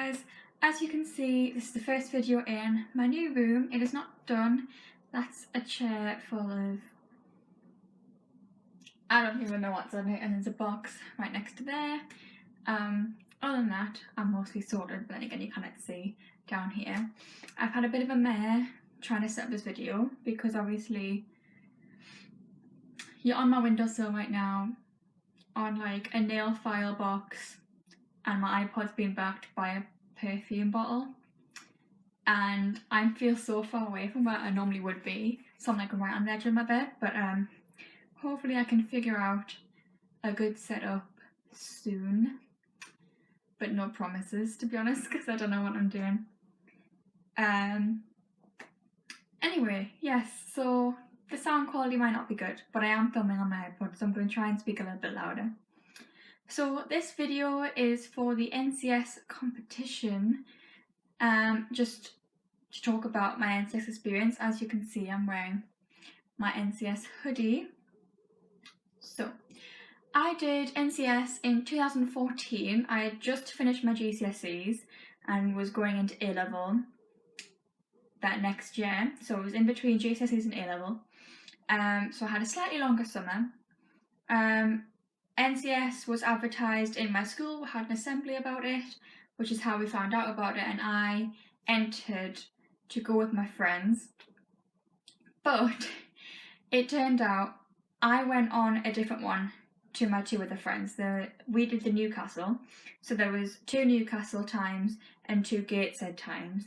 guys, as you can see, this is the first video in my new room. It is not done. That's a chair full of, I don't even know what's on it, and there's a box right next to there. Other than that, I'm mostly sorted, but then again you cannot see down here. I've had a bit of a mare trying to set up this video because obviously you're on my windowsill right now on like a nail file box, and my iPod's being backed by a perfume bottle, and I feel so far away from where I normally would be, so I'm like right on the edge of my bed, but hopefully I can figure out a good setup soon, but no promises, to be honest, because I don't know what I'm doing. Anyway, yes, so the sound quality might not be good, but I am filming on my iPod, so I'm going to try and speak a little bit louder. So this video is for the NCS competition, just to talk about my NCS experience. As you can see, I'm wearing my NCS hoodie. So I did NCS in 2014. I had just finished my GCSEs and was going into A-level that next year, so it was in between GCSEs and A-level. So I had a slightly longer summer. NCS was advertised in my school, we had an assembly about it, which is how we found out about it, and I entered to go with my friends. But it turned out I went on a different one to my two other friends. We did the Newcastle, so there was 2 Newcastle times and 2 Gateshead times.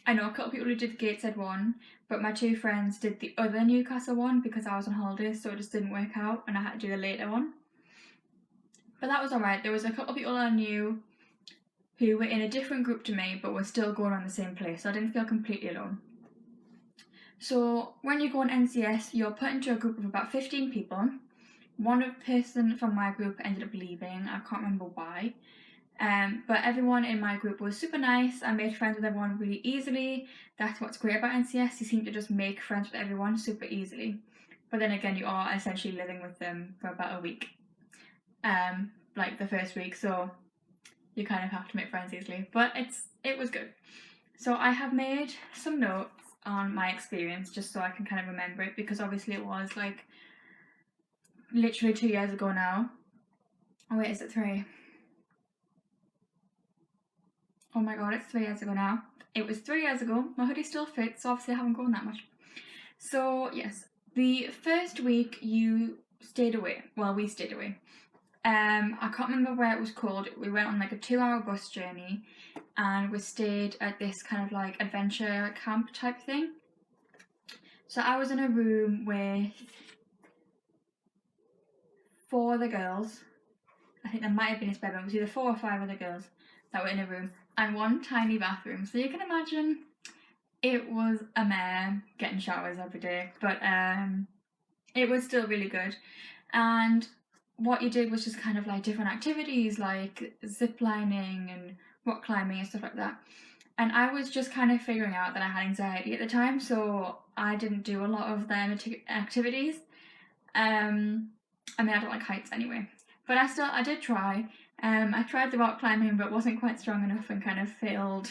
I know a couple of people who did the Gateshead one, but my 2 friends did the other Newcastle one because I was on holidays, so it just didn't work out and I had to do the later one. But that was alright. There was a couple of people I knew who were in a different group to me but were still going on the same place, so I didn't feel completely alone. So when you go on NCS, you're put into a group of about 15 people. One person from my group ended up leaving, I can't remember why. But everyone in my group was super nice. I made friends with everyone really easily. That's what's great about NCS, you seem to just make friends with everyone super easily. But then again, you are essentially living with them for about a week, like the first week, so you kind of have to make friends easily. But it was good. So I have made some notes on my experience just so I can kind of remember it, because obviously it was like literally 2 years ago now. Oh wait, is it 3? Oh my god, it's 3 years ago now. It was 3 years ago. My hoodie still fits, so obviously I haven't grown that much. So yes, the first week you stayed away. Well, we stayed away. I can't remember where it was called. We went on like a 2-hour bus journey and we stayed at this kind of like adventure camp type thing. So I was in a room with 4 other girls. I think there might have been a spare room. It was either 4 or 5 other girls that were in a room and one tiny bathroom. So you can imagine it was a mare getting showers every day, but it was still really good. And what you did was just kind of like different activities like zip lining and rock climbing and stuff like that. And I was just kind of figuring out that I had anxiety at the time, so I didn't do a lot of them activities. I mean, I don't like heights anyway, but I did try. I tried the rock climbing but wasn't quite strong enough and kind of failed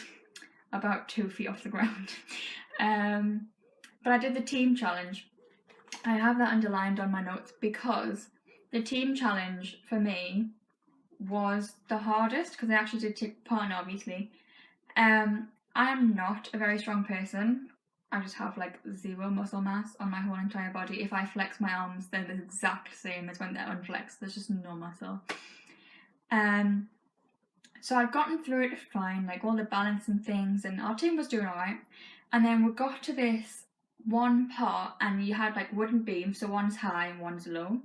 about 2 feet off the ground. But I did the team challenge. I have that underlined on my notes because the team challenge for me was the hardest because I actually did take part in it, obviously. I'm not a very strong person. I just have like 0 muscle mass on my whole entire body. If I flex my arms, they're the exact same as when they're unflexed. There's just no muscle. So I'd gotten through it fine, like all the balancing things, and our team was doing alright. And then we got to this one part and you had like wooden beams, so one's high and one's low.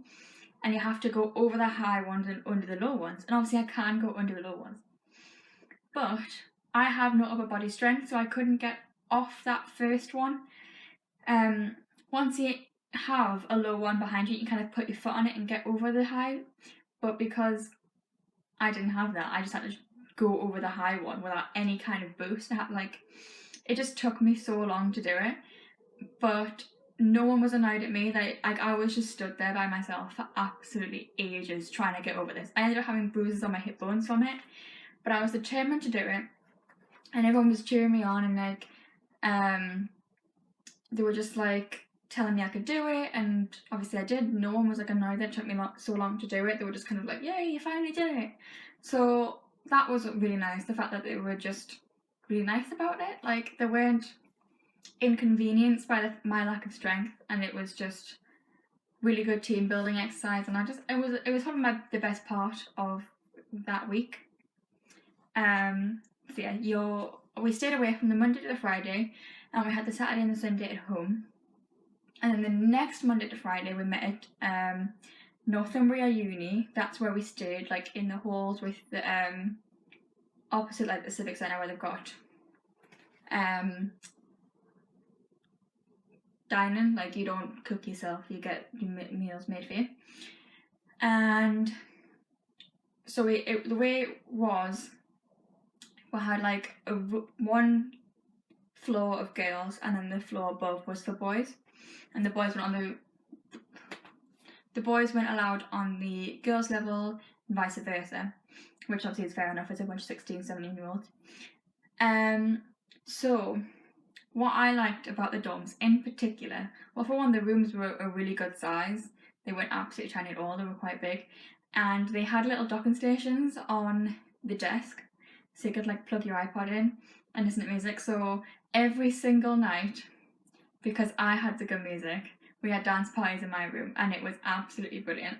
And you have to go over the high ones and under the low ones. And obviously I can go under the low ones. But I have no upper body strength, so I couldn't get off that first one. Once you have a low one behind you, you kind of put your foot on it and get over the high. But because I didn't have that, I just had to go over the high one without any kind of boost. It just took me so long to do it. But no one was annoyed at me. I was just stood there by myself for absolutely ages trying to get over this. I ended up having bruises on my hip bones from it, but I was determined to do it, and everyone was cheering me on, and like they were just like telling me I could do it, and obviously I did. No one was like annoyed that it took me so long to do it. They were just kind of like, yay, you finally did it. So that was really nice, the fact that they were just really nice about it. Like, they weren't inconvenienced by my lack of strength, and it was just really good team building exercise, and it was probably the best part of that week. So yeah, we stayed away from the Monday to the Friday, and we had the Saturday and the Sunday at home. And then the next Monday to Friday we met at Northumbria Uni. That's where we stayed, like in the halls with the opposite like the Civic Centre, where they've got dining, like you don't cook yourself, you get your meals made for you. And so the way it was, we had like one floor of girls, and then the floor above was for boys, and the boys weren't allowed on the girls level, and vice versa, which obviously is fair enough as a bunch of 16, 17-year-olds. So what I liked about the dorms in particular, well, for one, the rooms were a really good size. They weren't absolutely tiny at all, they were quite big, and they had little docking stations on the desk, so you could like plug your iPod in and listen to music. So every single night, because I had the good music, we had dance parties in my room, and it was absolutely brilliant.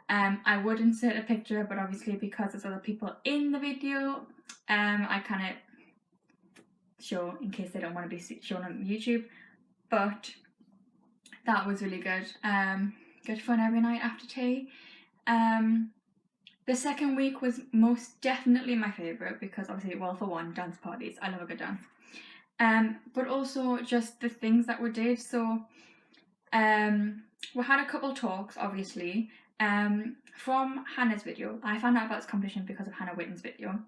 I would insert a picture, but obviously because there's other people in the video, I kind of show in case they don't want to be shown on YouTube. But that was really good. Good fun every night after tea. The second week was most definitely my favourite, because obviously, well, for one, dance parties. I love a good dance. But also just the things that we did. So we had a couple talks, obviously. From Hannah's video, I found out about this competition because of Hannah Witten's video.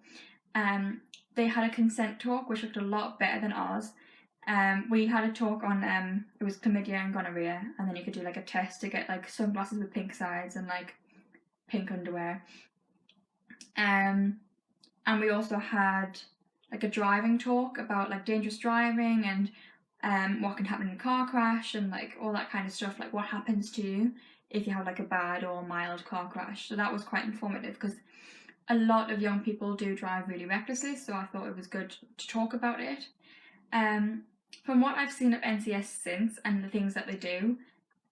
They had a consent talk, which looked a lot better than ours. We had a talk on it was chlamydia and gonorrhea, and then you could do like a test to get like sunglasses with pink sides and like pink underwear. And we also had like a driving talk about like dangerous driving and what can happen in a car crash, and like all that kind of stuff, like what happens to you if you have like a bad or mild car crash. So that was quite informative, because a lot of young people do drive really recklessly, so I thought it was good to talk about it. From what I've seen of NCS since and the things that they do,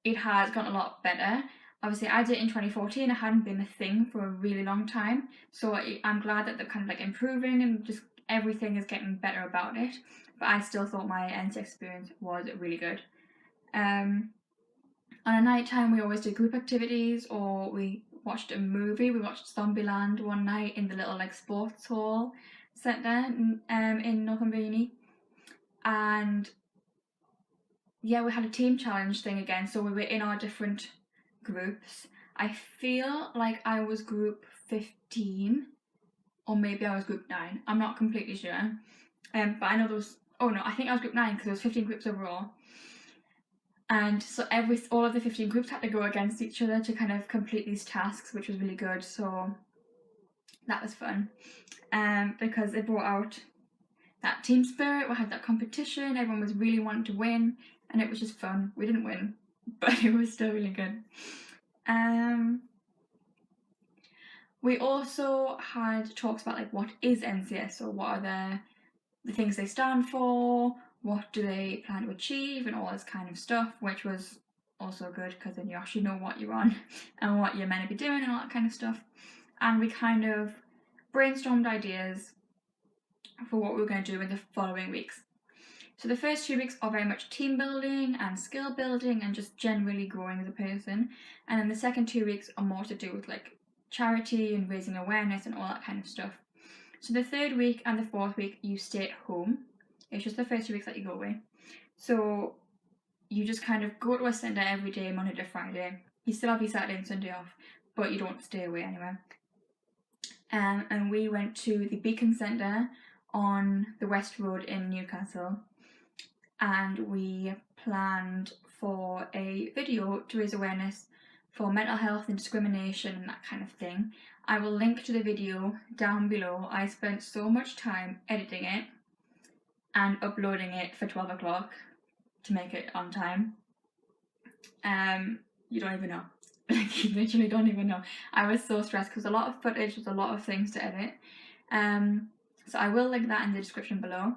it has gotten a lot better. Obviously, I did it in 2014. It hadn't been a thing for a really long time, so I'm glad that they're kind of like improving, and just everything is getting better about it. But I still thought my NCS experience was really good. On a night time, we always did group activities, or we watched a movie. We watched Zombieland one night in the little like sports hall centre in Northumbria Uni. And yeah, we had a team challenge thing again, so we were in our different groups. I feel like I was group 15, or maybe I was group 9. I'm not completely sure. But I know there was, oh no, I think I was group 9, because there was 15 groups overall. And so all of the 15 groups had to go against each other to kind of complete these tasks, which was really good. So that was fun, because it brought out that team spirit. We had that competition, everyone was really wanting to win, and it was just fun. We didn't win, but it was still really good. We also had talks about like what is NCS, or what are the things they stand for, what do they plan to achieve, and all this kind of stuff, which was also good, because then you actually know what you're on and what you're meant to be doing and all that kind of stuff. And we kind of brainstormed ideas for what we were going to do in the following weeks. So the first 2 weeks are very much team building and skill building and just generally growing as a person, and then the second 2 weeks are more to do with like charity and raising awareness and all that kind of stuff. So the third week and the fourth week you stay at home. It's just the first 2 weeks that you go away. So you just kind of go to a centre every day, Monday to Friday. You still have your Saturday and Sunday off, but you don't stay away anywhere. And we went to the Beacon Centre on the West Road in Newcastle, and we planned for a video to raise awareness for mental health and discrimination and that kind of thing. I will link to the video down below. I spent so much time editing it and uploading it for 12 o'clock to make it on time. You don't even know. Like, you literally don't even know. I was so stressed because a lot of footage, was a lot of things to edit. So I will link that in the description below.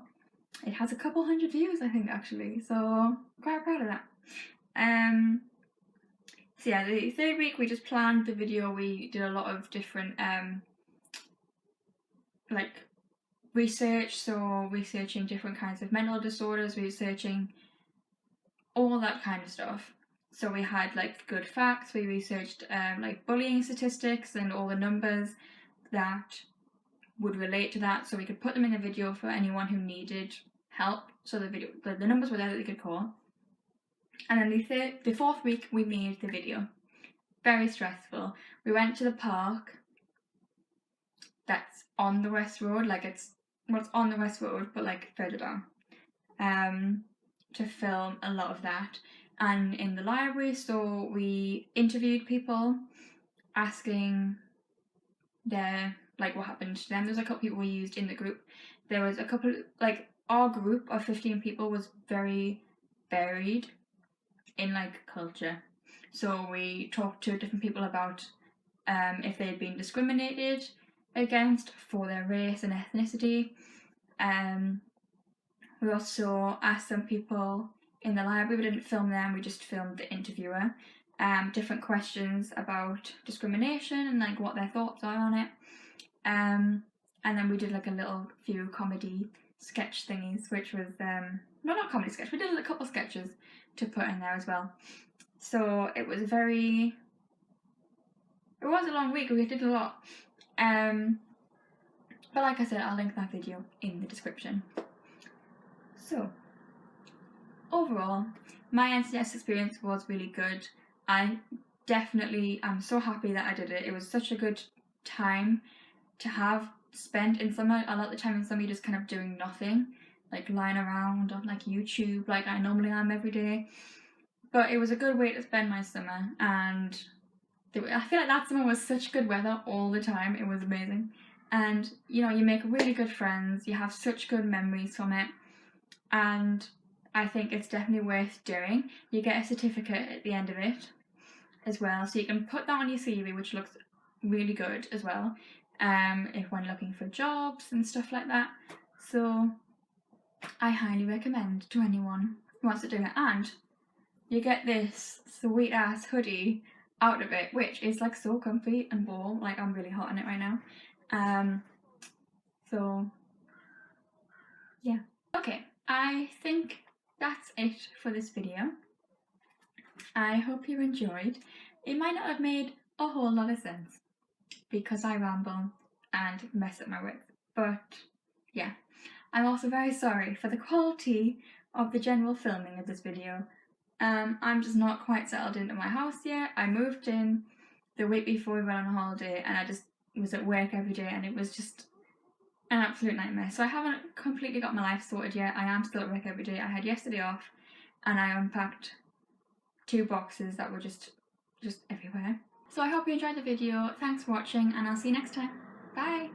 It has a couple hundred views, I think, actually, so quite proud of that. So yeah, the third week we just planned the video. We did a lot of different like research, so researching different kinds of mental disorders, researching all that kind of stuff. So we had like good facts, we researched like bullying statistics and all the numbers that would relate to that, so we could put them in a video for anyone who needed help. So the numbers were there that they could call. And then the fourth week we made the video. Very stressful. We went to the park that's on the West Road, like it's on the West Road but like further down, to film a lot of that. And in the library, so we interviewed people asking their, like, what happened to them. There's a couple people we used in the group. There was a couple, like, our group of 15 people was very varied in like culture. So we talked to different people about if they had been discriminated against for their race and ethnicity. We also asked some people in the library, we didn't film them, we just filmed the interviewer, different questions about discrimination and like what their thoughts are on it. And then we did like a little few comedy sketch thingies, which was not comedy sketch, we did a couple sketches to put in there as well. So it was a long week, we did a lot. But like I said, I'll link that video in the description. So overall, my NCS experience was really good. I definitely am so happy that I did it. It was such a good time to have spent in summer. A lot of the time in summer you're just kind of doing nothing, like lying around on like YouTube like I normally am every day. But it was a good way to spend my summer, and I feel like that summer was such good weather all the time. It was amazing. And you know, you make really good friends, you have such good memories from it, and I think it's definitely worth doing. You get a certificate at the end of it as well, so you can put that on your CV, which looks really good as well, if when looking for jobs and stuff like that. So I highly recommend to anyone who wants to do it. And you get this sweet ass hoodie out of it, which is like so comfy and warm. Like, I'm really hot in it right now. So yeah. Okay, I think that's it for this video. I hope you enjoyed. It might not have made a whole lot of sense because I ramble and mess up my words, but yeah. I'm also very sorry for the quality of the general filming of this video. I'm just not quite settled into my house yet. I moved in the week before we went on holiday, and I just was at work every day, and it was just an absolute nightmare. So I haven't completely got my life sorted yet. I am still at work every day. I had yesterday off, and I unpacked 2 boxes that were just everywhere. So I hope you enjoyed the video. Thanks for watching, and I'll see you next time. Bye!